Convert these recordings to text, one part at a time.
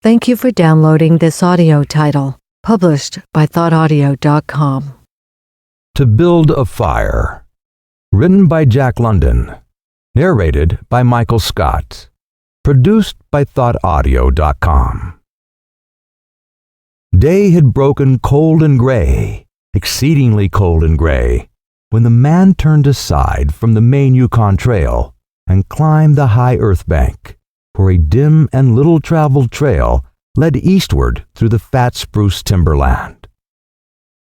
Thank you for downloading this audio title, published by thoughtaudio.com. To Build a Fire. Written by Jack London. Narrated by Michael Scott. Produced by thoughtaudio.com. Day had broken cold and gray, exceedingly cold and gray, when the man turned aside from the main Yukon Trail and climbed the high earth bank, where a dim and little-traveled trail led eastward through the fat spruce timberland.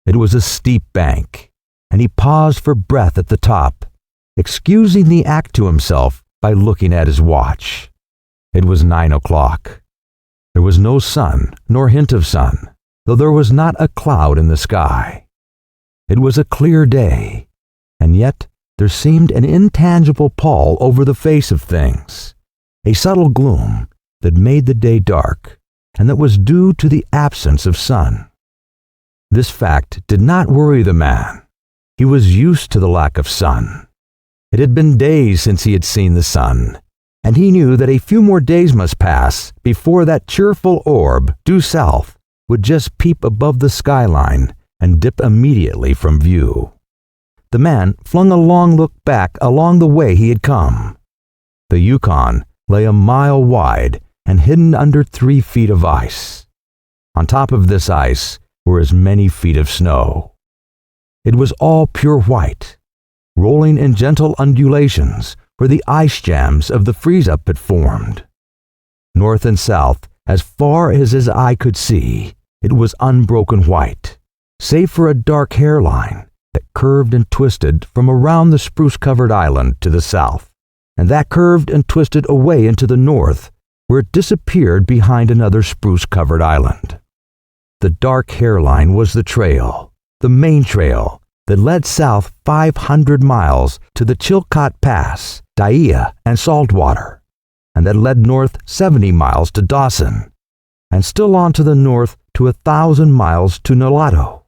It was a steep bank, and he paused for breath at the top, excusing the act to himself by looking at his watch. It was 9 o'clock. There was no sun, nor hint of sun, though there was not a cloud in the sky. It was a clear day, and yet there seemed an intangible pall over the face of things, a subtle gloom that made the day dark, and that was due to the absence of sun. This fact did not worry the man. He was used to the lack of sun. It had been days since he had seen the sun, and he knew that a few more days must pass before that cheerful orb, due south, would just peep above the skyline and dip immediately from view. The man flung a long look back along the way he had come. The Yukon lay a mile wide and hidden under 3 feet of ice. On top of this ice were as many feet of snow. It was all pure white, rolling in gentle undulations where the ice jams of the freeze-up had formed. North and south, as far as his eye could see, it was unbroken white, save for a dark hairline that curved and twisted from around the spruce-covered island to the south, and that curved and twisted away into the north, where it disappeared behind another spruce-covered island. The dark hairline was the trail, the main trail, that led south 500 miles to the Chilkat Pass, Daiya, and Saltwater, and that led north 70 miles to Dawson, and still on to the north to 1,000 miles to Nulato,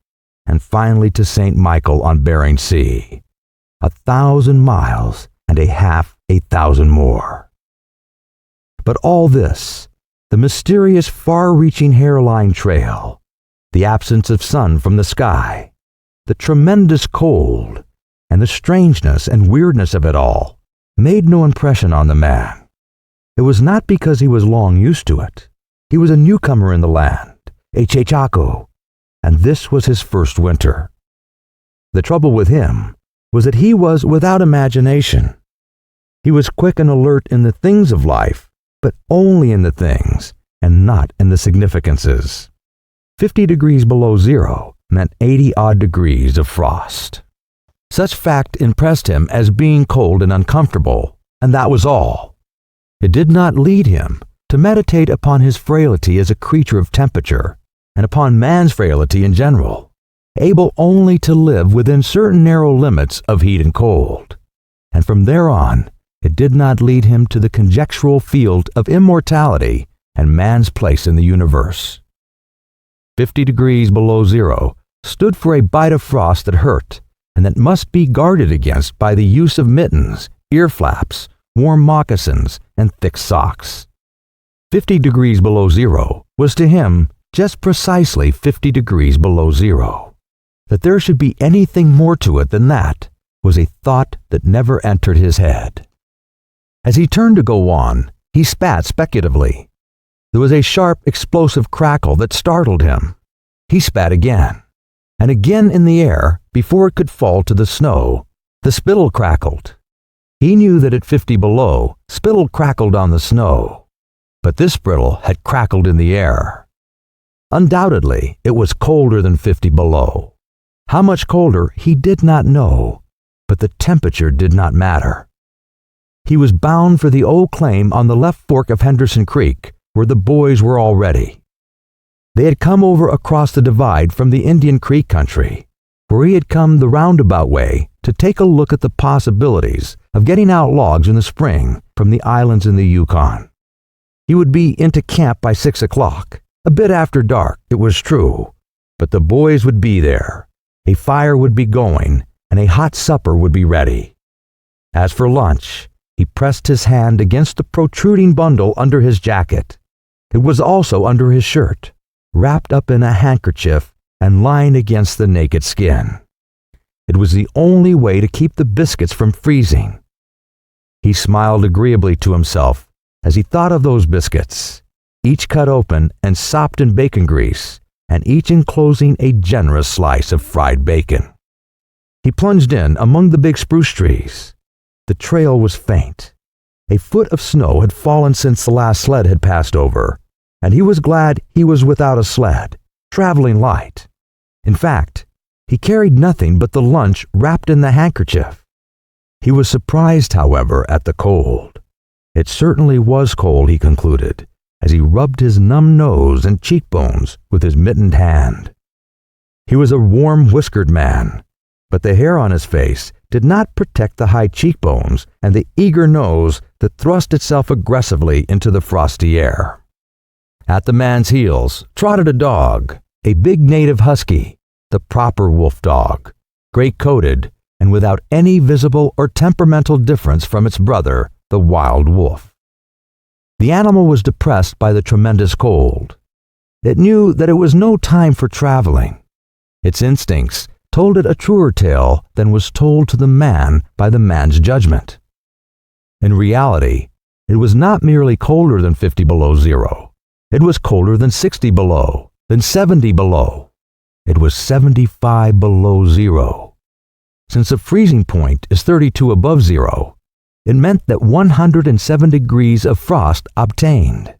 and finally to St. Michael on Bering Sea. 1,000 miles and a half 1,000 more. But all this, the mysterious far-reaching hairline trail, the absence of sun from the sky, the tremendous cold, and the strangeness and weirdness of it all, made no impression on the man. It was not because he was long used to it. He was a newcomer in the land, a Chechaco, and this was his first winter. The trouble with him was that he was without imagination. He was quick and alert in the things of life, but only in the things, and not in the significances. 50 degrees below zero meant 80-odd degrees of frost. Such fact impressed him as being cold and uncomfortable, and that was all. It did not lead him to meditate upon his frailty as a creature of temperature, and upon man's frailty in general, able only to live within certain narrow limits of heat and cold. And from there on, it did not lead him to the conjectural field of immortality and man's place in the universe. 50 degrees below zero stood for a bite of frost that hurt, and that must be guarded against by the use of mittens, ear flaps, warm moccasins, and thick socks. 50 degrees below zero was to him just precisely 50 degrees below zero. That there should be anything more to it than that was a thought that never entered his head. As he turned to go on, he spat speculatively. There was a sharp, explosive crackle that startled him. He spat again, and again in the air, before it could fall to the snow, the spittle crackled. He knew that at 50 below, spittle crackled on the snow, but this spittle had crackled in the air. Undoubtedly, it was colder than 50 below. How much colder, he did not know, but the temperature did not matter. He was bound for the old claim on the left fork of Henderson Creek, where the boys were already. They had come over across the divide from the Indian Creek country, where he had come the roundabout way to take a look at the possibilities of getting out logs in the spring from the islands in the Yukon. He would be into camp by 6 o'clock, a bit after dark, it was true, but the boys would be there, a fire would be going, and a hot supper would be ready. As for lunch, he pressed his hand against the protruding bundle under his jacket. It was also under his shirt, wrapped up in a handkerchief and lying against the naked skin. It was the only way to keep the biscuits from freezing. He smiled agreeably to himself as he thought of those biscuits, each cut open and sopped in bacon grease, and each enclosing a generous slice of fried bacon. He plunged in among the big spruce trees. The trail was faint. A foot of snow had fallen since the last sled had passed over, and he was glad he was without a sled, traveling light. In fact, he carried nothing but the lunch wrapped in the handkerchief. He was surprised, however, at the cold. It certainly was cold, he concluded, as he rubbed his numb nose and cheekbones with his mittened hand. He was a warm, whiskered man, but the hair on his face did not protect the high cheekbones and the eager nose that thrust itself aggressively into the frosty air. At the man's heels trotted a dog, a big native husky, the proper wolf dog, gray-coated and without any visible or temperamental difference from its brother, the wild wolf. The animal was depressed by the tremendous cold. It knew that it was no time for traveling. Its instincts told it a truer tale than was told to the man by the man's judgment. In reality, it was not merely colder than 50 below zero. It was colder than 60 below, than 70 below. It was 75 below zero. Since the freezing point is 32 above zero, it meant that 107 degrees of frost obtained.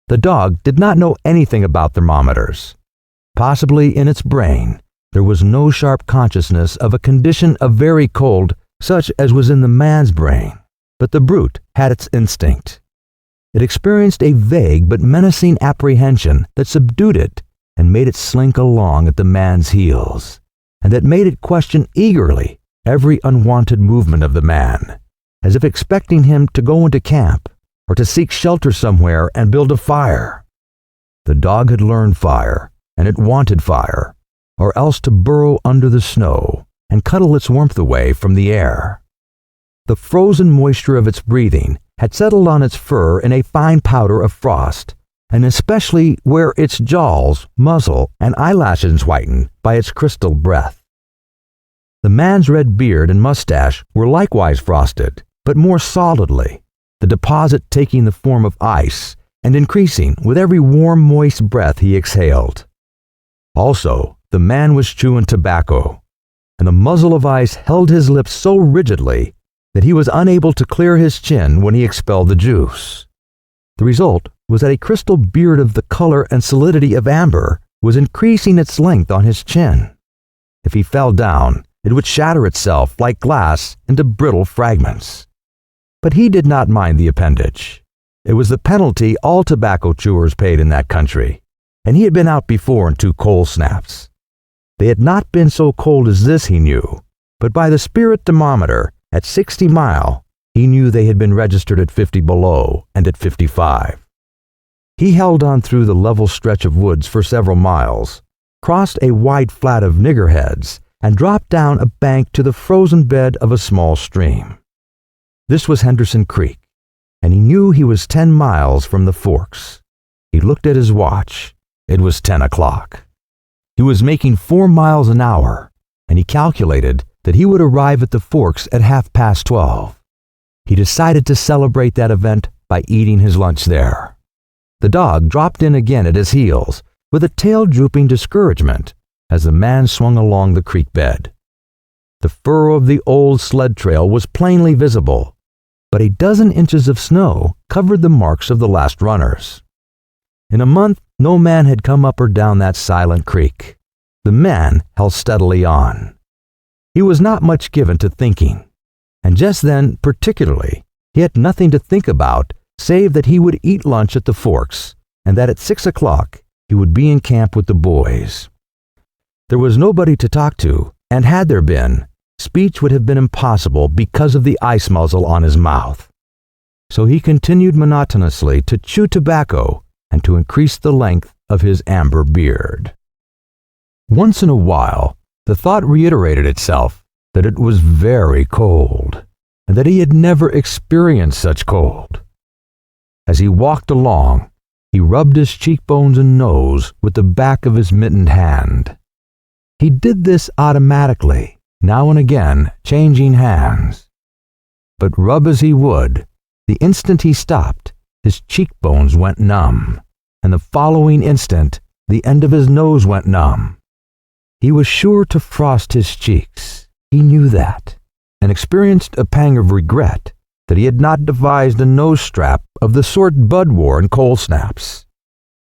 The dog did not know anything about thermometers. Possibly in its brain, there was no sharp consciousness of a condition of very cold such as was in the man's brain, but the brute had its instinct. It experienced a vague but menacing apprehension that subdued it and made it slink along at the man's heels, and that made it question eagerly every unwanted movement of the man, as if expecting him to go into camp or to seek shelter somewhere and build a fire. The dog had learned fire, and it wanted fire, or else to burrow under the snow and cuddle its warmth away from the air. The frozen moisture of its breathing had settled on its fur in a fine powder of frost, and especially where its jaws, muzzle, and eyelashes whitened by its crystal breath. The man's red beard and mustache were likewise frosted, but more solidly, the deposit taking the form of ice and increasing with every warm, moist breath he exhaled. Also, the man was chewing tobacco, and the muzzle of ice held his lips so rigidly that he was unable to clear his chin when he expelled the juice. The result was that a crystal beard of the color and solidity of amber was increasing its length on his chin. If he fell down, it would shatter itself like glass into brittle fragments. But he did not mind the appendage. It was the penalty all tobacco chewers paid in that country, and he had been out before in 2 cold snaps. They had not been so cold as this, he knew, but by the spirit thermometer, at 60 mile, he knew they had been registered at 50 below and at 55. He held on through the level stretch of woods for several miles, crossed a wide flat of niggerheads, and dropped down a bank to the frozen bed of a small stream. This was Henderson Creek, and he knew he was 10 miles from the forks. He looked at his watch. It was 10 o'clock. He was making 4 miles an hour, and he calculated that he would arrive at the forks at 12:30. He decided to celebrate that event by eating his lunch there. The dog dropped in again at his heels, with a tail drooping discouragement, as the man swung along the creek bed. The furrow of the old sled trail was plainly visible, but a dozen inches of snow covered the marks of the last runners. In a month, no man had come up or down that silent creek. The man held steadily on. He was not much given to thinking, and just then, particularly, he had nothing to think about save that he would eat lunch at the forks, and that at 6 o'clock he would be in camp with the boys. There was nobody to talk to, and had there been, speech would have been impossible because of the ice muzzle on his mouth. So he continued monotonously to chew tobacco and to increase the length of his amber beard. Once in a while, the thought reiterated itself that it was very cold, and that he had never experienced such cold. As he walked along, He rubbed his cheekbones and nose with the back of his mittened hand. He did this automatically, now and again changing hands. But rub as he would, the instant he stopped, his cheekbones went numb, and the following instant, the end of his nose went numb. He was sure to frost his cheeks. He knew that, and experienced a pang of regret that he had not devised a nose strap of the sort Bud wore in cold snaps.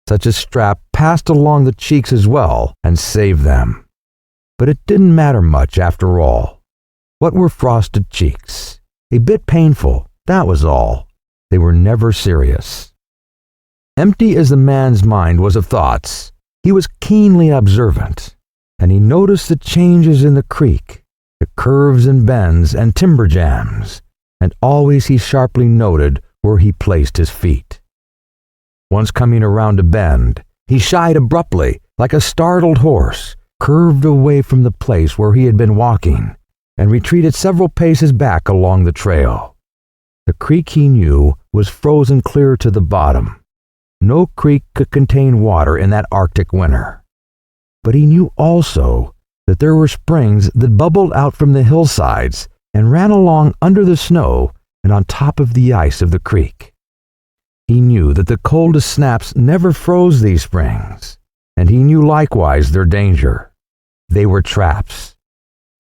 Such a strap passed along the cheeks as well and saved them. But it didn't matter much after all. What were frosted cheeks? A bit painful, that was all. They were never serious. Empty as the man's mind was of thoughts, he was keenly observant, and he noticed the changes in the creek, the curves and bends and timber jams, and always he sharply noted where he placed his feet. Once coming around a bend, he shied abruptly, like a startled horse, curved away from the place where he had been walking, and retreated several paces back along the trail. The creek, he knew, was frozen clear to the bottom. No creek could contain water in that Arctic winter. But he knew also that there were springs that bubbled out from the hillsides and ran along under the snow and on top of the ice of the creek. He knew that the coldest snaps never froze these springs, and he knew likewise their danger. They were traps.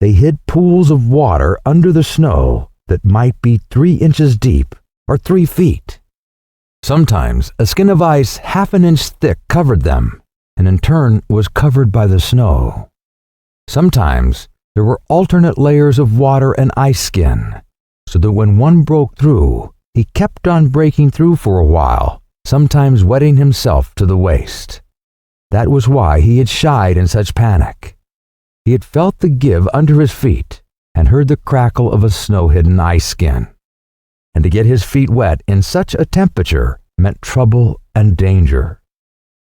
They hid pools of water under the snow that might be 3 inches deep or 3 feet. Sometimes a skin of ice half an inch thick covered them, and in turn was covered by the snow. Sometimes there were alternate layers of water and ice skin, so that when one broke through, he kept on breaking through for a while, sometimes wetting himself to the waist. That was why he had shied in such panic. He had felt the give under his feet and heard the crackle of a snow-hidden ice skin. And to get his feet wet in such a temperature meant trouble and danger.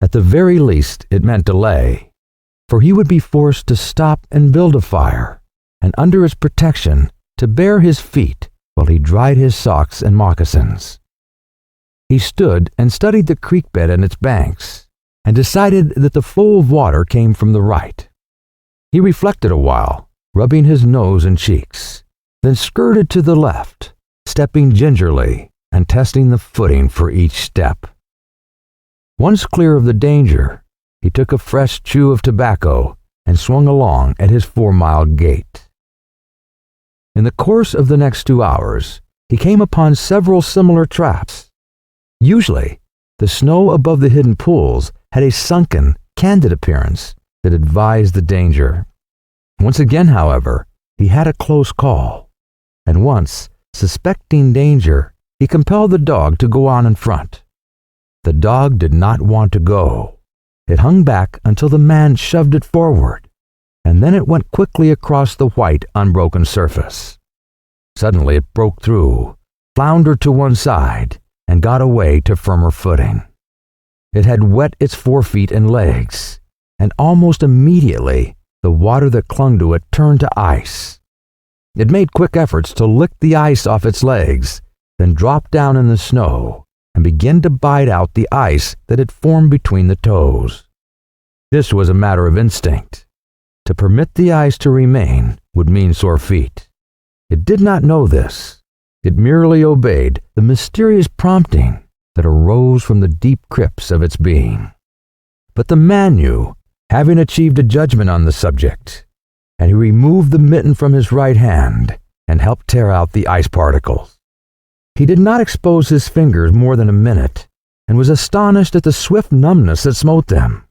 At the very least, it meant delay, for he would be forced to stop and build a fire, and under its protection to bare his feet while he dried his socks and moccasins. He stood and studied the creek bed and its banks, and decided that the flow of water came from the right. He reflected a while, rubbing his nose and cheeks, then skirted to the left, stepping gingerly and testing the footing for each step. Once clear of the danger, he took a fresh chew of tobacco and swung along at his 4-mile gait. In the course of the next 2 hours, he came upon several similar traps. Usually, the snow above the hidden pools had a sunken, candid appearance that advised the danger. Once again, however, he had a close call, and once, suspecting danger, he compelled the dog to go on in front. The dog did not want to go. It hung back until the man shoved it forward, and then it went quickly across the white, unbroken surface. Suddenly it broke through, floundered to one side, and got away to firmer footing. It had wet its forefeet and legs, and almost immediately the water that clung to it turned to ice. It made quick efforts to lick the ice off its legs, then dropped down in the snow and began to bite out the ice that had formed between the toes. This was a matter of instinct. To permit the ice to remain would mean sore feet. It did not know this. It merely obeyed the mysterious prompting that arose from the deep crypts of its being. But the man knew, having achieved a judgment on the subject, and he removed the mitten from his right hand and helped tear out the ice particles. He did not expose his fingers more than a minute, and was astonished at the swift numbness that smote them.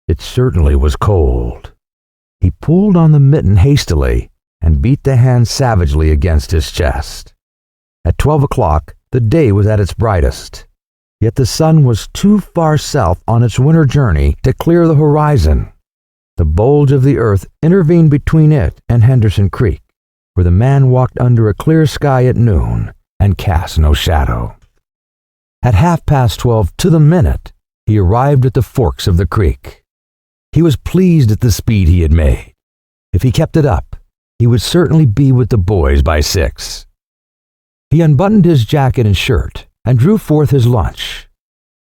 It certainly was cold. He pulled on the mitten hastily and beat the hand savagely against his chest. At 12 o'clock, the day was at its brightest, yet the sun was too far south on its winter journey to clear the horizon. The bulge of the earth intervened between it and Henderson Creek, where the man walked under a clear sky at noon and cast no shadow. At 12:30 to the minute, he arrived at the forks of the creek. He was pleased at the speed he had made. If he kept it up, he would certainly be with the boys by 6. He unbuttoned his jacket and shirt and drew forth his lunch.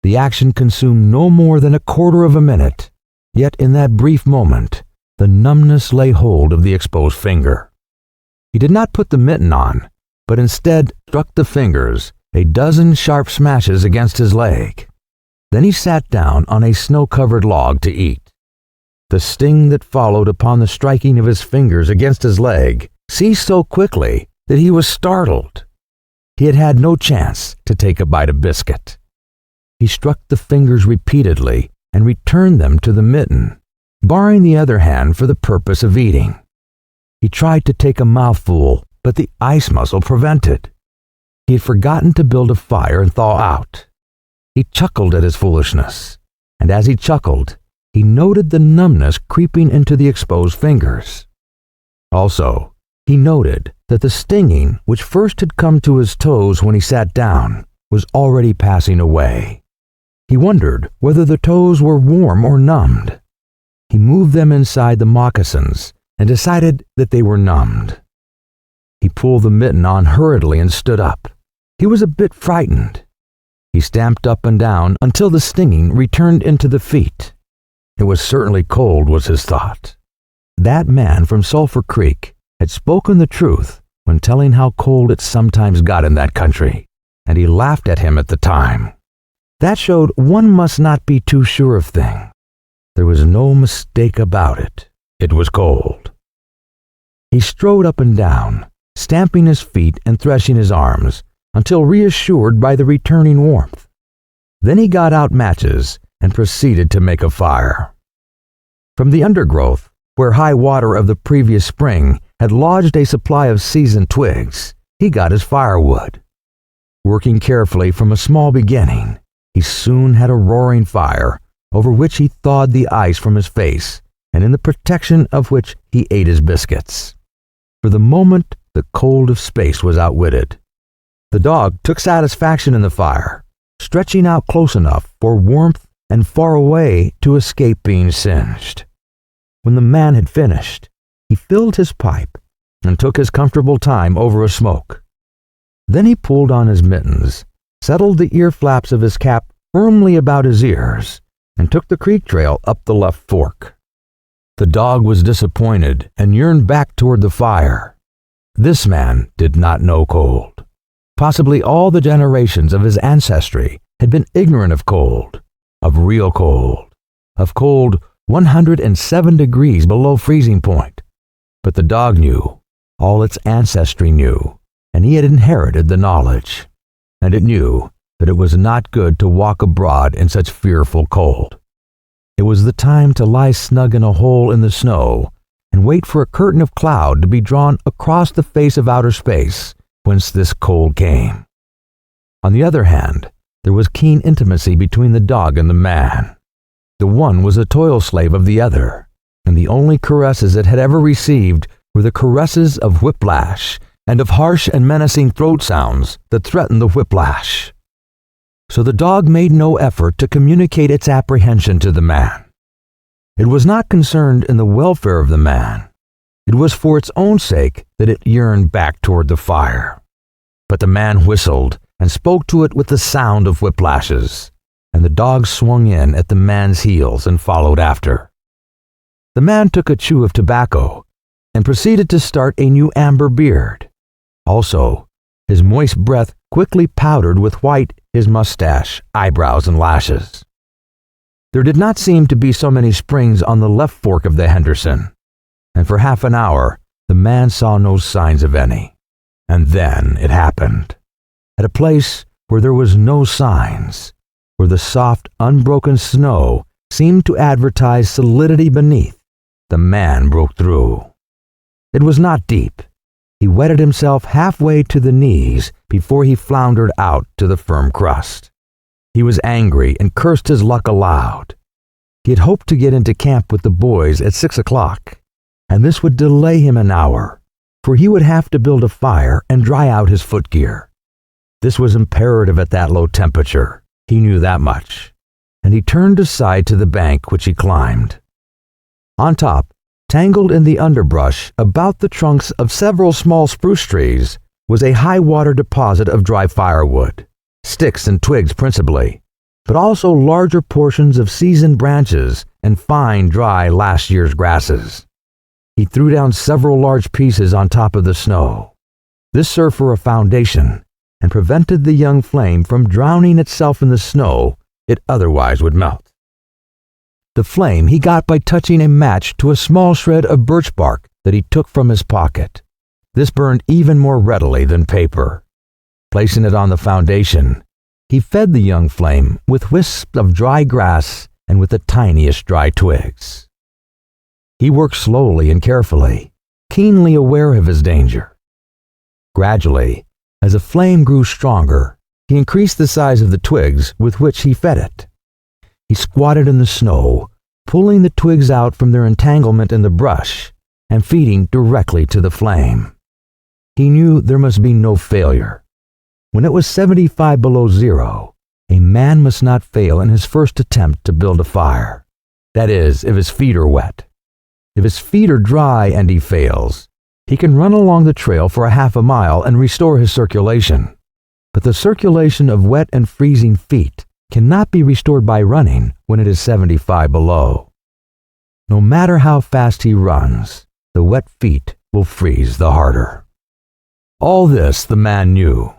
The action consumed no more than a quarter of a minute, yet in that brief moment, the numbness lay hold of the exposed finger. He did not put the mitten on, but instead struck the fingers a dozen sharp smashes against his leg. Then he sat down on a snow-covered log to eat. The sting that followed upon the striking of his fingers against his leg ceased so quickly that he was startled. He had had no chance to take a bite of biscuit. He struck the fingers repeatedly and returned them to the mitten, barring the other hand for the purpose of eating. He tried to take a mouthful, but the ice muscle prevented. He had forgotten to build a fire and thaw out. He chuckled at his foolishness, and as he chuckled, he noted the numbness creeping into the exposed fingers. Also, he noted that the stinging which first had come to his toes when he sat down was already passing away. He wondered whether the toes were warm or numbed. He moved them inside the moccasins and decided that they were numbed. He pulled the mitten on hurriedly and stood up. He was a bit frightened. He stamped up and down until the stinging returned into the feet. It was certainly cold, was his thought. That man from Sulphur Creek had spoken the truth when telling how cold it sometimes got in that country, and he laughed at him at the time. That showed one must not be too sure of things. There was no mistake about it. It was cold. He strode up and down, stamping his feet and threshing his arms, until reassured by the returning warmth. Then he got out matches and proceeded to make a fire. From the undergrowth, where high water of the previous spring had lodged a supply of seasoned twigs, he got his firewood. Working carefully from a small beginning, he soon had a roaring fire over which he thawed the ice from his face, and in the protection of which he ate his biscuits. For the moment, the cold of space was outwitted. The dog took satisfaction in the fire, stretching out close enough for warmth and far away to escape being singed. When the man had finished, he filled his pipe and took his comfortable time over a smoke. Then he pulled on his mittens, settled the ear flaps of his cap firmly about his ears, and took the creek trail up the left fork. The dog was disappointed and yearned back toward the fire. This man did not know cold. Possibly all the generations of his ancestry had been ignorant of cold, of real cold, of cold 107 degrees below freezing point. But the dog knew, all its ancestry knew, and he had inherited the knowledge. And it knew that it was not good to walk abroad in such fearful cold. It was the time to lie snug in a hole in the snow and wait for a curtain of cloud to be drawn across the face of outer space whence this cold came. On the other hand, there was keen intimacy between the dog and the man. The one was a toil slave of the other, and the only caresses it had ever received were the caresses of whiplash and of harsh and menacing throat sounds that threatened the whiplash. So the dog made no effort to communicate its apprehension to the man. It was not concerned in the welfare of the man. It was for its own sake that it yearned back toward the fire. But the man whistled and spoke to it with the sound of whiplashes, and the dog swung in at the man's heels and followed after. The man took a chew of tobacco and proceeded to start a new amber beard. Also, his moist breath quickly powdered with white his mustache, eyebrows, and lashes. There did not seem to be so many springs on the left fork of the Henderson, and for half an hour the man saw no signs of any. And then it happened. At a place where there was no signs, where the soft, unbroken snow seemed to advertise solidity beneath, the man broke through. It was not deep. He wetted himself halfway to the knees before he floundered out to the firm crust. He was angry and cursed his luck aloud. He had hoped to get into camp with the boys at 6 o'clock, and this would delay him an hour, for he would have to build a fire and dry out his footgear. This was imperative at that low temperature. He knew that much, and he turned aside to the bank which he climbed. On top, tangled in the underbrush about the trunks of several small spruce trees, was a high-water deposit of dry firewood, sticks and twigs principally, but also larger portions of seasoned branches and fine, dry last year's grasses. He threw down several large pieces on top of the snow. This served for a foundation and prevented the young flame from drowning itself in the snow it otherwise would melt. The flame he got by touching a match to a small shred of birch bark that he took from his pocket. This burned even more readily than paper. Placing it on the foundation, he fed the young flame with wisps of dry grass and with the tiniest dry twigs. He worked slowly and carefully, keenly aware of his danger. Gradually, as the flame grew stronger, he increased the size of the twigs with which he fed it. He squatted in the snow, pulling the twigs out from their entanglement in the brush and feeding directly to the flame. He knew there must be no failure. When it was 75 below zero, a man must not fail in his first attempt to build a fire. That is, if his feet are wet. If his feet are dry and he fails, he can run along the trail for a half a mile and restore his circulation. But the circulation of wet and freezing feet cannot be restored by running when it is 75 below. No matter how fast he runs, the wet feet will freeze the harder. All this the man knew.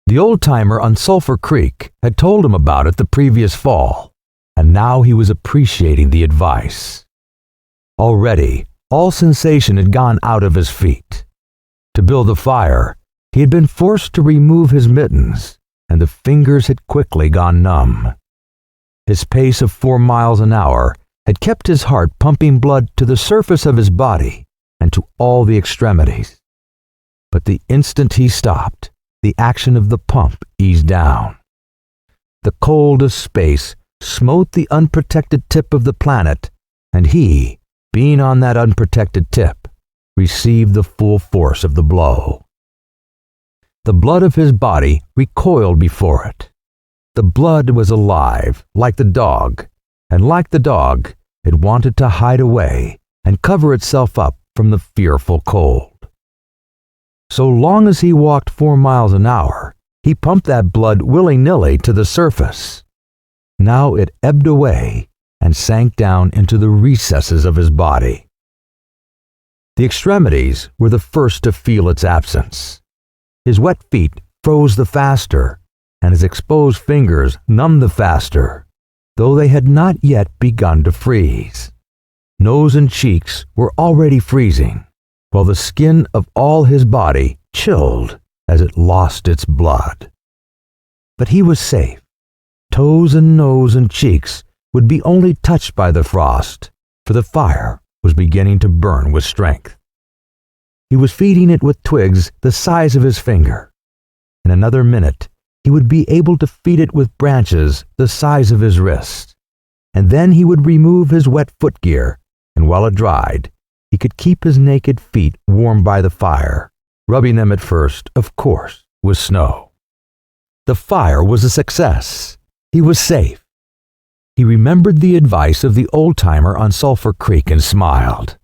The old-timer on Sulphur Creek had told him about it the previous fall, and now he was appreciating the advice. Already, all sensation had gone out of his feet. To build the fire, he had been forced to remove his mittens, and the fingers had quickly gone numb. His pace of 4 miles an hour had kept his heart pumping blood to the surface of his body and to all the extremities. But the instant he stopped, the action of the pump eased down. The coldest space smote the unprotected tip of the planet, and he, being on that unprotected tip, received the full force of the blow. The blood of his body recoiled before it. The blood was alive, like the dog, and like the dog, it wanted to hide away and cover itself up from the fearful cold. So long as he walked 4 miles an hour, he pumped that blood willy-nilly to the surface. Now it ebbed away and sank down into the recesses of his body. The extremities were the first to feel its absence. His wet feet froze the faster, and his exposed fingers numbed the faster, though they had not yet begun to freeze. Nose and cheeks were already freezing, while the skin of all his body chilled as it lost its blood. But he was safe. Toes and nose and cheeks would be only touched by the frost, for the fire was beginning to burn with strength. He was feeding it with twigs the size of his finger. In another minute, he would be able to feed it with branches the size of his wrist. And then he would remove his wet footgear, and while it dried, he could keep his naked feet warm by the fire, rubbing them at first, of course, with snow. The fire was a success. He was safe. He remembered the advice of the old-timer on Sulphur Creek and smiled.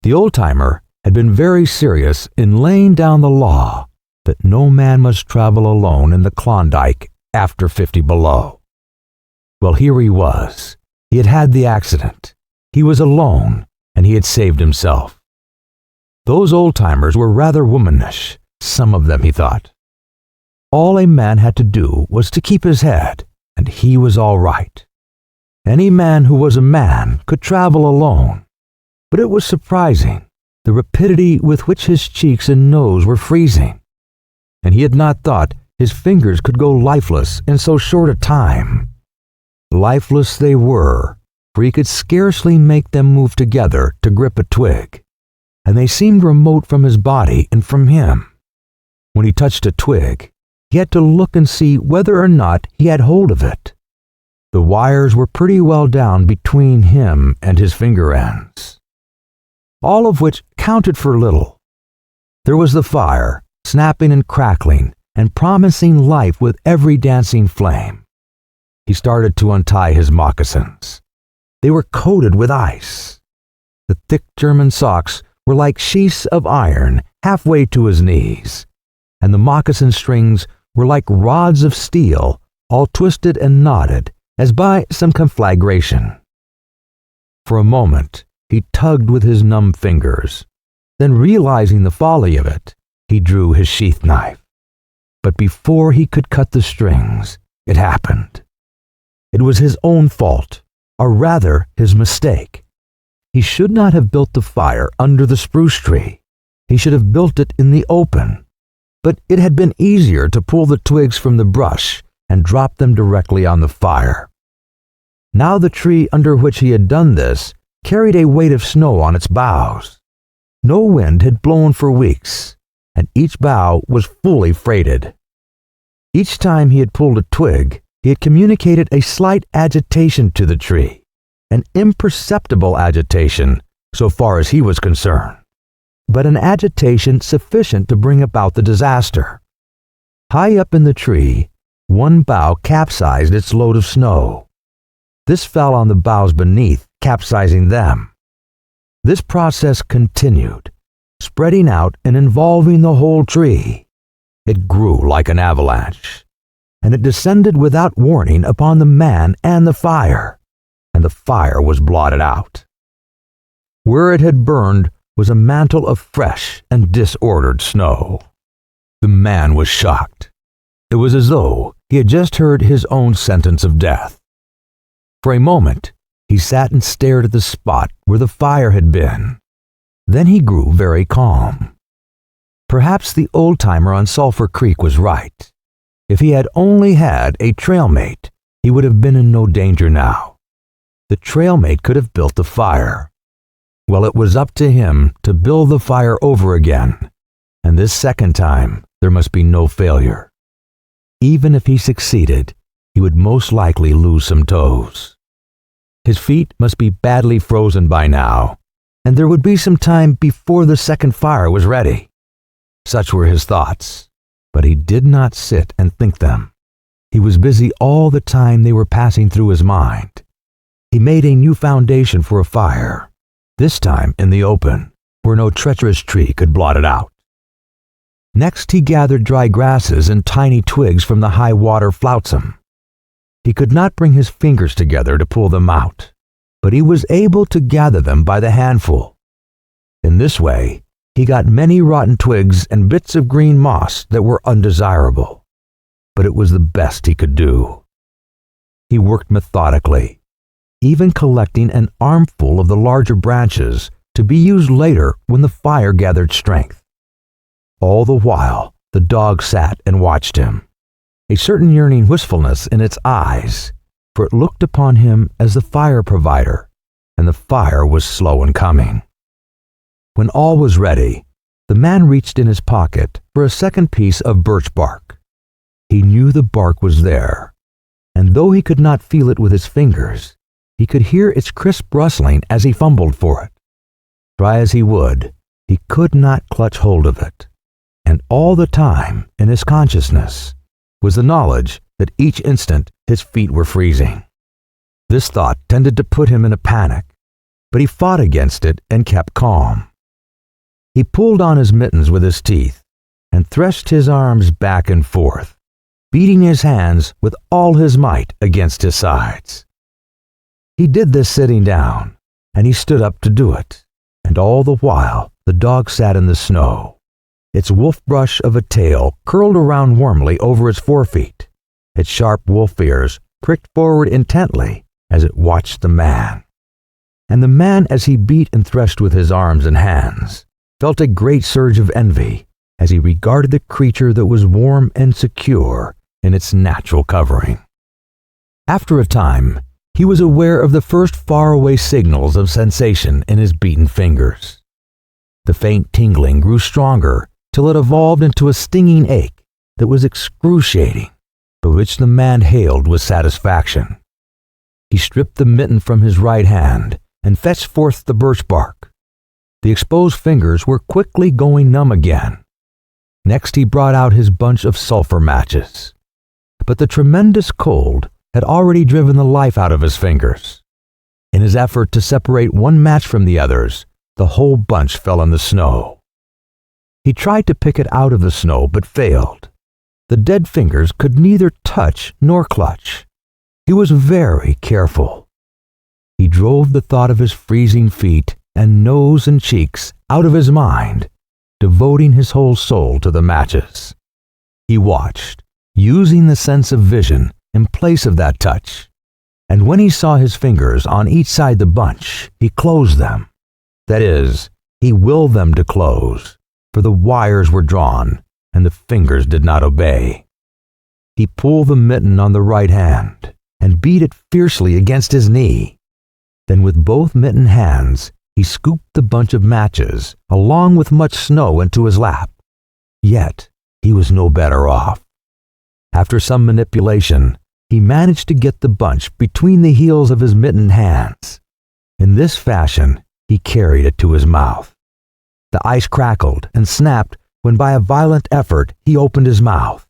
The old-timer had been very serious in laying down the law that no man must travel alone in the Klondike after 50 below. Well, here he was. He had had the accident. He was alone, and he had saved himself. Those old-timers were rather womanish, some of them, he thought. All a man had to do was to keep his head, and he was all right. Any man who was a man could travel alone, but it was surprising, the rapidity with which his cheeks and nose were freezing, and he had not thought his fingers could go lifeless in so short a time. Lifeless they were, for he could scarcely make them move together to grip a twig, and they seemed remote from his body and from him. When he touched a twig, he had to look and see whether or not he had hold of it. The wires were pretty well down between him and his finger ends, all of which counted for little. There was the fire, snapping and crackling and promising life with every dancing flame. He started to untie his moccasins. They were coated with ice. The thick German socks were like sheaths of iron halfway to his knees, and the moccasin strings were like rods of steel all twisted and knotted as by some conflagration. For a moment, he tugged with his numb fingers. Then, realizing the folly of it, he drew his sheath knife. But before he could cut the strings, it happened. It was his own fault, or rather his mistake. He should not have built the fire under the spruce tree. He should have built it in the open. But it had been easier to pull the twigs from the brush and drop them directly on the fire. Now the tree under which he had done this carried a weight of snow on its boughs. No wind had blown for weeks, and each bough was fully freighted. Each time he had pulled a twig, he had communicated a slight agitation to the tree, an imperceptible agitation so far as he was concerned, but an agitation sufficient to bring about the disaster. High up in the tree, one bough capsized its load of snow. This fell on the boughs beneath, capsizing them. This process continued, spreading out and involving the whole tree. It grew like an avalanche, and it descended without warning upon the man and the fire was blotted out. Where it had burned was a mantle of fresh and disordered snow. The man was shocked. It was as though he had just heard his own sentence of death. For a moment, he sat and stared at the spot where the fire had been. Then he grew very calm. Perhaps the old-timer on Sulphur Creek was right. If he had only had a trailmate, he would have been in no danger now. The trailmate could have built the fire. Well, it was up to him to build the fire over again, and this second time there must be no failure. Even if he succeeded, he would most likely lose some toes. His feet must be badly frozen by now, and there would be some time before the second fire was ready. Such were his thoughts, but he did not sit and think them. He was busy all the time they were passing through his mind. He made a new foundation for a fire, this time in the open, where no treacherous tree could blot it out. Next he gathered dry grasses and tiny twigs from the high water flotsam. He could not bring his fingers together to pull them out, but he was able to gather them by the handful. In this way, he got many rotten twigs and bits of green moss that were undesirable, but it was the best he could do. He worked methodically, even collecting an armful of the larger branches to be used later when the fire gathered strength. All the while, the dog sat and watched him, a certain yearning wistfulness in its eyes, for it looked upon him as the fire provider, and the fire was slow in coming. When all was ready, the man reached in his pocket for a second piece of birch bark. He knew the bark was there, and though he could not feel it with his fingers, he could hear its crisp rustling as he fumbled for it. Try as he would, he could not clutch hold of it, and all the time, in his consciousness, was the knowledge that each instant his feet were freezing. This thought tended to put him in a panic, but he fought against it and kept calm. He pulled on his mittens with his teeth and threshed his arms back and forth, beating his hands with all his might against his sides. He did this sitting down, and he stood up to do it, and all the while the dog sat in the snow, its wolf brush of a tail curled around warmly over its forefeet, its sharp wolf ears pricked forward intently as it watched the man. And the man, as he beat and threshed with his arms and hands, felt a great surge of envy as he regarded the creature that was warm and secure in its natural covering. After a time, he was aware of the first faraway signals of sensation in his beaten fingers. The faint tingling grew stronger till it evolved into a stinging ache that was excruciating, but which the man hailed with satisfaction. He stripped the mitten from his right hand and fetched forth the birch bark. The exposed fingers were quickly going numb again. Next he brought out his bunch of sulphur matches, but the tremendous cold had already driven the life out of his fingers. In his effort to separate one match from the others, the whole bunch fell in the snow. He tried to pick it out of the snow, but failed. the dead fingers could neither touch nor clutch. He was very careful. He drove the thought of his freezing feet and nose and cheeks out of his mind, devoting his whole soul to the matches. He watched, using the sense of vision in place of that touch, and when he saw his fingers on each side the bunch, he closed them. That is, he willed them to close, for the wires were drawn and the fingers did not obey. He pulled the mitten on the right hand and beat it fiercely against his knee. Then with both mittened hands, he scooped the bunch of matches along with much snow into his lap. Yet he was no better off. After some manipulation, he managed to get the bunch between the heels of his mittened hands. In this fashion, he carried it to his mouth. The ice crackled and snapped when by a violent effort he opened his mouth.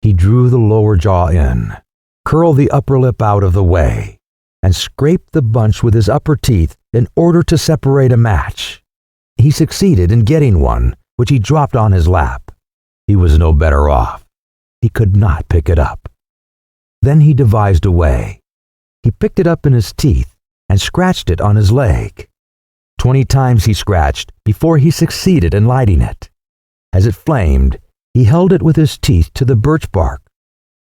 He drew the lower jaw in, curled the upper lip out of the way, and scraped the bunch with his upper teeth in order to separate a match. He succeeded in getting one, which he dropped on his lap. He was no better off. He could not pick it up. Then he devised a way. He picked it up in his teeth and scratched it on his leg. 20 times he scratched before he succeeded in lighting it. As it flamed, he held it with his teeth to the birch bark,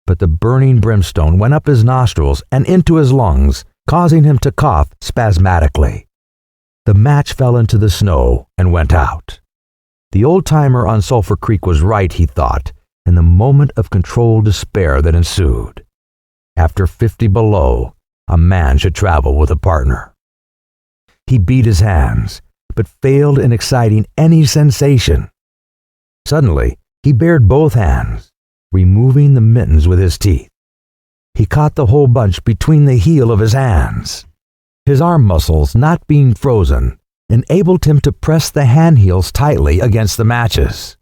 but the burning brimstone went up his nostrils and into his lungs, causing him to cough spasmodically. The match fell into the snow and went out. The old-timer on Sulphur Creek was right, he thought, in the moment of controlled despair that ensued. After 50 below, a man should travel with a partner. He beat his hands, but failed in exciting any sensation. Suddenly, he bared both hands, removing the mittens with his teeth. He caught the whole bunch between the heel of his hands. His arm muscles, not being frozen, enabled him to press the hand heels tightly against the matches.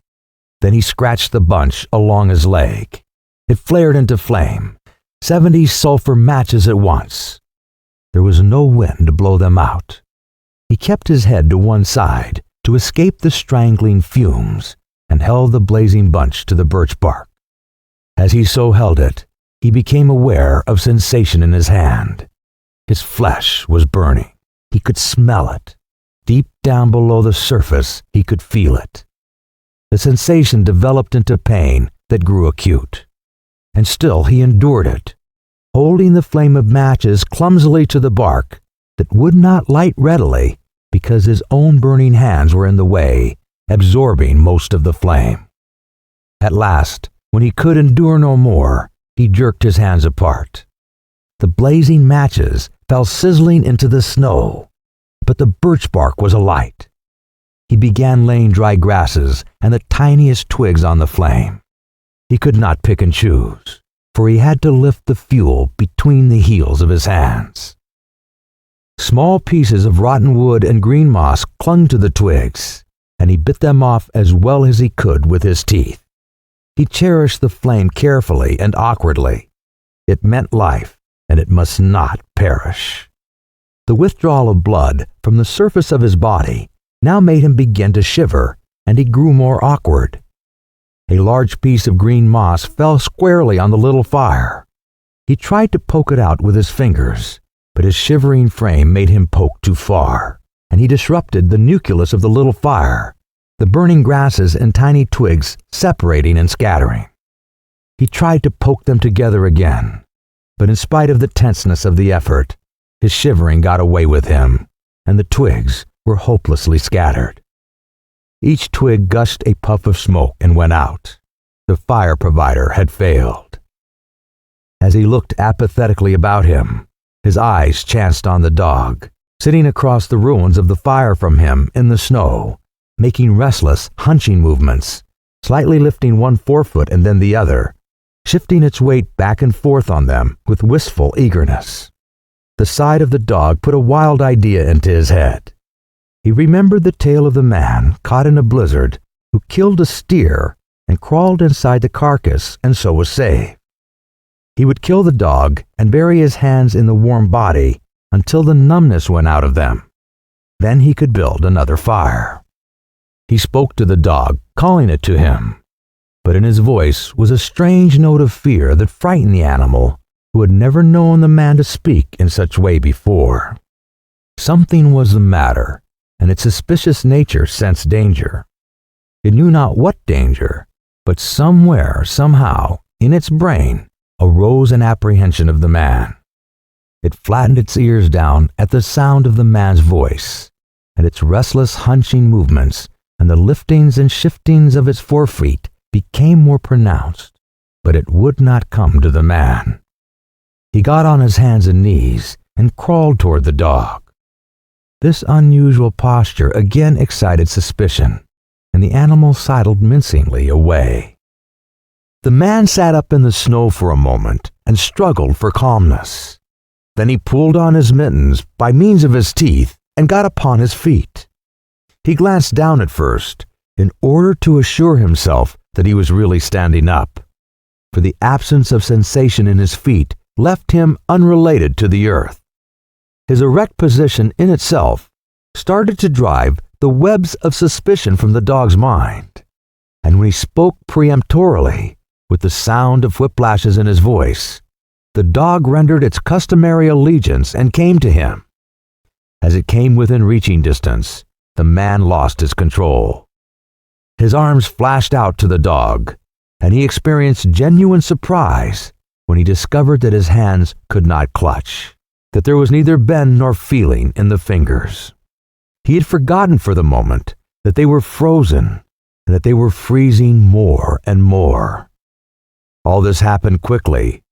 Then he scratched the bunch along his leg. It flared into flame, 70 sulfur matches at once. There was no wind to blow them out. He kept his head to one side to escape the strangling fumes and held the blazing bunch to the birch bark. As he so held it, he became aware of sensation in his hand. His flesh was burning. He could smell it. Deep down below the surface, he could feel it. The sensation developed into pain that grew acute. And still he endured it, holding the flame of matches clumsily to the bark that would not light readily because his own burning hands were in the way, absorbing most of the flame. At last, when he could endure no more, he jerked his hands apart. The blazing matches fell sizzling into the snow, but the birch bark was alight. He began laying dry grasses and the tiniest twigs on the flame. He could not pick and choose, for he had to lift the fuel between the heels of his hands. Small pieces of rotten wood and green moss clung to the twigs, and he bit them off as well as he could with his teeth. He cherished the flame carefully and awkwardly. It meant life, and it must not perish. The withdrawal of blood from the surface of his body now made him begin to shiver, and he grew more awkward. A large piece of green moss fell squarely on the little fire. He tried to poke it out with his fingers, but his shivering frame made him poke too far, and he disrupted the nucleus of the little fire, the burning grasses and tiny twigs separating and scattering. He tried to poke them together again, but in spite of the tenseness of the effort, his shivering got away with him, and the twigs were hopelessly scattered. Each twig gushed a puff of smoke and went out. The fire provider had failed. As he looked apathetically about him, his eyes chanced on the dog, sitting across the ruins of the fire from him in the snow, making restless, hunching movements, slightly lifting one forefoot and then the other, shifting its weight back and forth on them with wistful eagerness. The sight of the dog put a wild idea into his head. He remembered the tale of the man caught in a blizzard who killed a steer and crawled inside the carcass and so was saved. He would kill the dog and bury his hands in the warm body until the numbness went out of them. Then he could build another fire. He spoke to the dog, calling it to him. but in his voice was a strange note of fear that frightened the animal, who had never known the man to speak in such way before. Something was the matter, and its suspicious nature sensed danger. It knew not what danger, but somewhere, somehow, in its brain, arose an apprehension of the man. It flattened its ears down at the sound of the man's voice, and its restless hunching movements and the liftings and shiftings of its forefeet became more pronounced, but it would not come to the man. He got on his hands and knees and crawled toward the dog. This unusual posture again excited suspicion, and the animal sidled mincingly away. The man sat up in the snow for a moment and struggled for calmness. Then he pulled on his mittens by means of his teeth and got upon his feet. He glanced down at first in order to assure himself that he was really standing up, for the absence of sensation in his feet left him unrelated to the earth. His erect position in itself started to drive the webs of suspicion from the dog's mind, and when he spoke peremptorily, with the sound of whiplashes in his voice, the dog rendered its customary allegiance and came to him. As it came within reaching distance, the man lost his control. His arms flashed out to the dog, and he experienced genuine surprise when he discovered that his hands could not clutch, that there was neither bend nor feeling in the fingers. He had forgotten for the moment that they were frozen and that they were freezing more and more. All this happened quickly,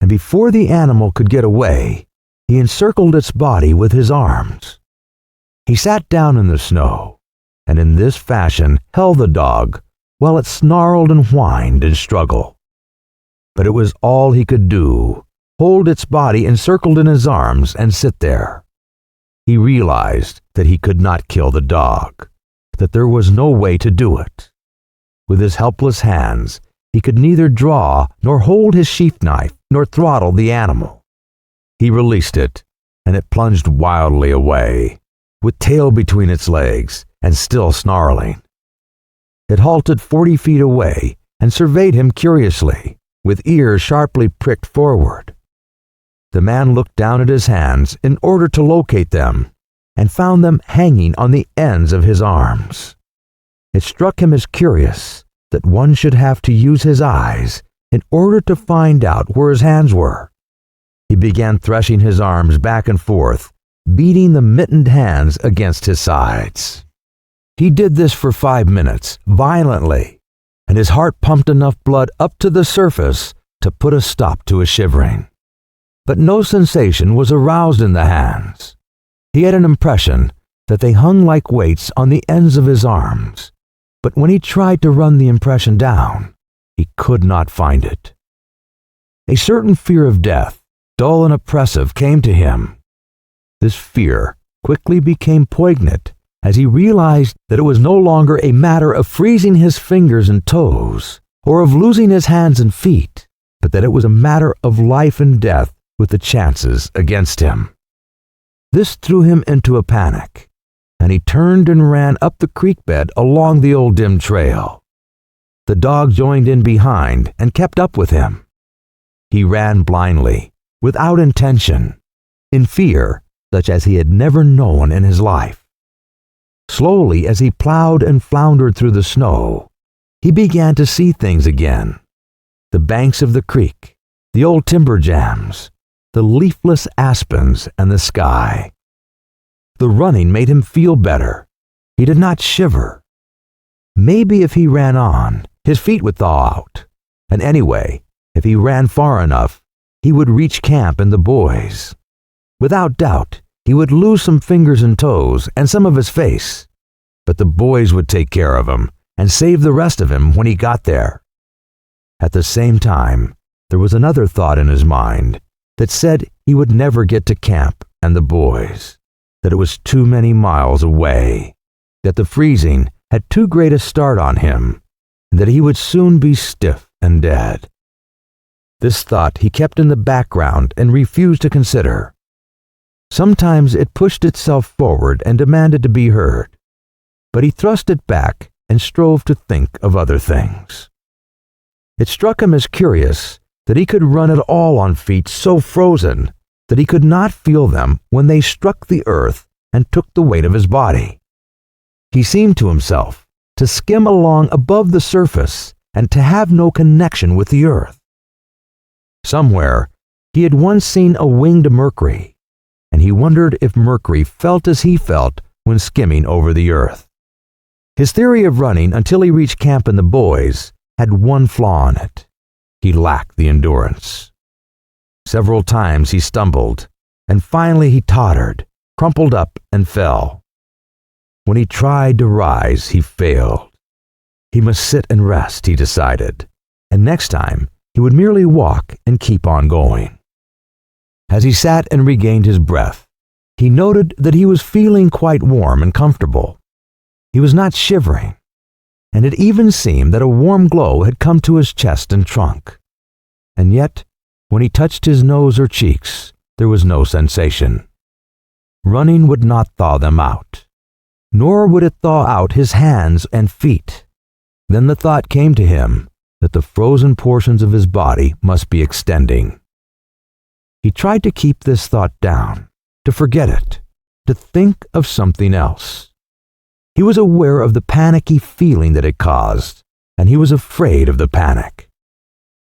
and before the animal could get away, he encircled its body with his arms. He sat down in the snow, and in this fashion held the dog while it snarled and whined and struggled. But it was all he could do, hold its body encircled in his arms and sit there. He realized that he could not kill the dog, that there was no way to do it. With his helpless hands, he could neither draw nor hold his sheath knife nor throttle the animal. He released it, and it plunged wildly away, with tail between its legs and still snarling. It halted 40 feet away and surveyed him curiously, with ears sharply pricked forward. The man looked down at his hands in order to locate them, and found them hanging on the ends of his arms. It struck him as curious that one should have to use his eyes in order to find out where his hands were. He began threshing his arms back and forth, beating the mittened hands against his sides. He did this for 5 minutes, violently, and his heart pumped enough blood up to the surface to put a stop to his shivering. But no sensation was aroused in the hands. He had an impression that they hung like weights on the ends of his arms, but when he tried to run the impression down, he could not find it. A certain fear of death, dull and oppressive, came to him. This fear quickly became poignant as he realized that it was no longer a matter of freezing his fingers and toes, or of losing his hands and feet, but that it was a matter of life and death with the chances against him. This threw him into a panic, and he turned and ran up the creek bed along the old dim trail. The dog joined in behind and kept up with him. He ran blindly, without intention, in fear such as he had never known in his life. Slowly, as he plowed and floundered through the snow, he began to see things again. The banks of the creek, the old timber jams, the leafless aspens, and the sky. The running made him feel better. He did not shiver. Maybe if he ran on, his feet would thaw out. And anyway, if he ran far enough, he would reach camp and the boys. Without doubt, he would lose some fingers and toes and some of his face, but the boys would take care of him and save the rest of him when he got there. At the same time, there was another thought in his mind that said he would never get to camp and the boys, that it was too many miles away, that the freezing had too great a start on him, and that he would soon be stiff and dead. This thought he kept in the background and refused to consider. Sometimes it pushed itself forward and demanded to be heard, but he thrust it back and strove to think of other things. It struck him as curious that he could run at all on feet so frozen that he could not feel them when they struck the earth and took the weight of his body. He seemed to himself to skim along above the surface and to have no connection with the earth. Somewhere, he had once seen a winged Mercury, and he wondered if Mercury felt as he felt when skimming over the earth. His theory of running until he reached camp and the boys had one flaw in it. He lacked the endurance. Several times he stumbled, and finally he tottered, crumpled up, and fell. When he tried to rise, he failed. He must sit and rest, he decided, and next time he would merely walk and keep on going. As he sat and regained his breath, he noted that he was feeling quite warm and comfortable. He was not shivering, and it even seemed that a warm glow had come to his chest and trunk. And yet, when he touched his nose or cheeks, there was no sensation. Running would not thaw them out, nor would it thaw out his hands and feet. Then the thought came to him that the frozen portions of his body must be extending. He tried to keep this thought down, to forget it, to think of something else. He was aware of the panicky feeling that it caused, and he was afraid of the panic.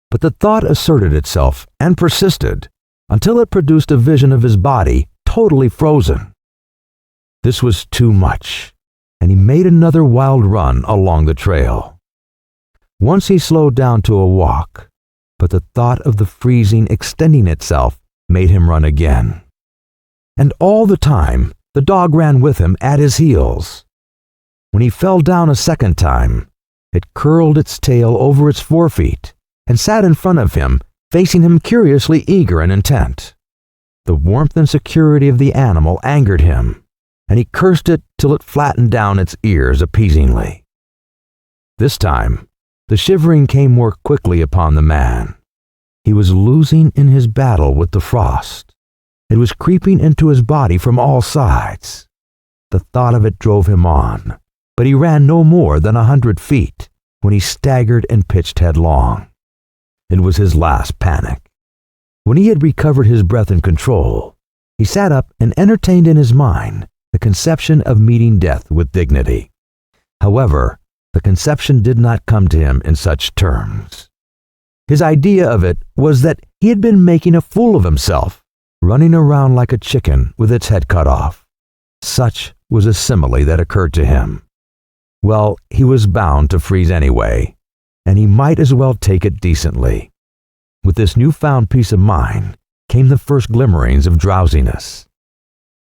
But the thought asserted itself and persisted until it produced a vision of his body totally frozen. This was too much, and he made another wild run along the trail. Once he slowed down to a walk, but the thought of the freezing extending itself made him run again. And all the time, the dog ran with him at his heels. When he fell down a second time, it curled its tail over its forefeet and sat in front of him, facing him curiously eager and intent. The warmth and security of the animal angered him, and he cursed it till it flattened down its ears appeasingly. This time, the shivering came more quickly upon the man. He was losing in his battle with the frost. It was creeping into his body from all sides. The thought of it drove him on, but he ran no more than 100 feet when he staggered and pitched headlong. It was his last panic. When he had recovered his breath and control, he sat up and entertained in his mind the conception of meeting death with dignity. However, the conception did not come to him in such terms. His idea of it was that he had been making a fool of himself, running around like a chicken with its head cut off. Such was a simile that occurred to him. Well, he was bound to freeze anyway, and he might as well take it decently. With this newfound peace of mind came the first glimmerings of drowsiness.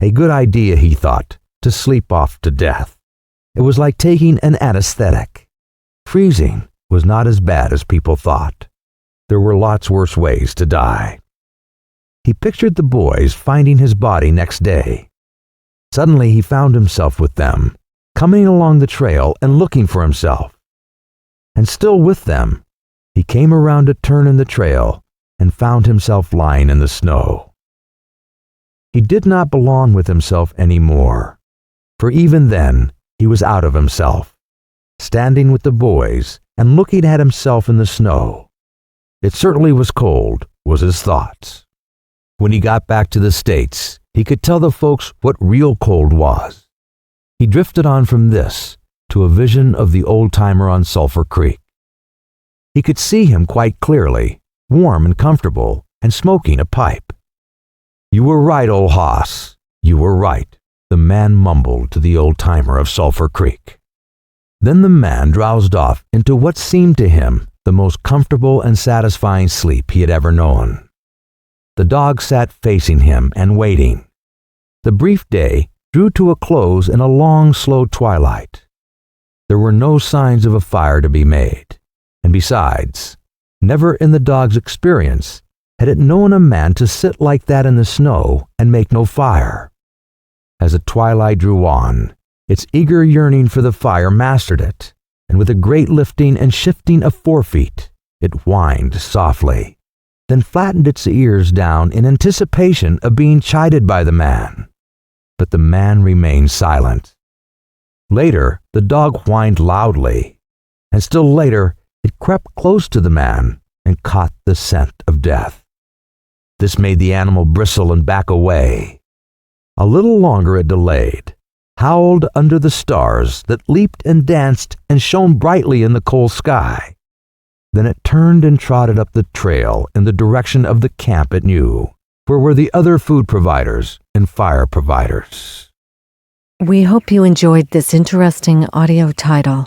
A good idea, he thought, to sleep off to death. It was like taking an anesthetic. Freezing was not as bad as people thought. There were lots worse ways to die. He pictured the boys finding his body next day. Suddenly he found himself with them, coming along the trail and looking for himself. And still with them, he came around a turn in the trail and found himself lying in the snow. He did not belong with himself anymore, for even then he was out of himself, standing with the boys and looking at himself in the snow. It certainly was cold, was his thoughts. When he got back to the States, he could tell the folks what real cold was. He drifted on from this to a vision of the old-timer on Sulphur Creek. He could see him quite clearly, warm and comfortable, and smoking a pipe. "You were right, old hoss. You were right," the man mumbled to the old-timer of Sulphur Creek. Then the man drowsed off into what seemed to him the most comfortable and satisfying sleep he had ever known. The dog sat facing him and waiting. The brief day drew to a close in a long, slow twilight. There were no signs of a fire to be made, and besides, never in the dog's experience had it known a man to sit like that in the snow and make no fire. As the twilight drew on, its eager yearning for the fire mastered it, and with a great lifting and shifting of forefeet, it whined softly, then flattened its ears down in anticipation of being chided by the man. But the man remained silent. Later, the dog whined loudly, and still later, It crept close to the man and caught the scent of death. This made the animal bristle and back away. A little longer it delayed, howled under the stars that leaped and danced and shone brightly in the cold sky. Then it turned and trotted up the trail in the direction of the camp it knew, where were the other food providers and fire providers. We hope you enjoyed this interesting audio title.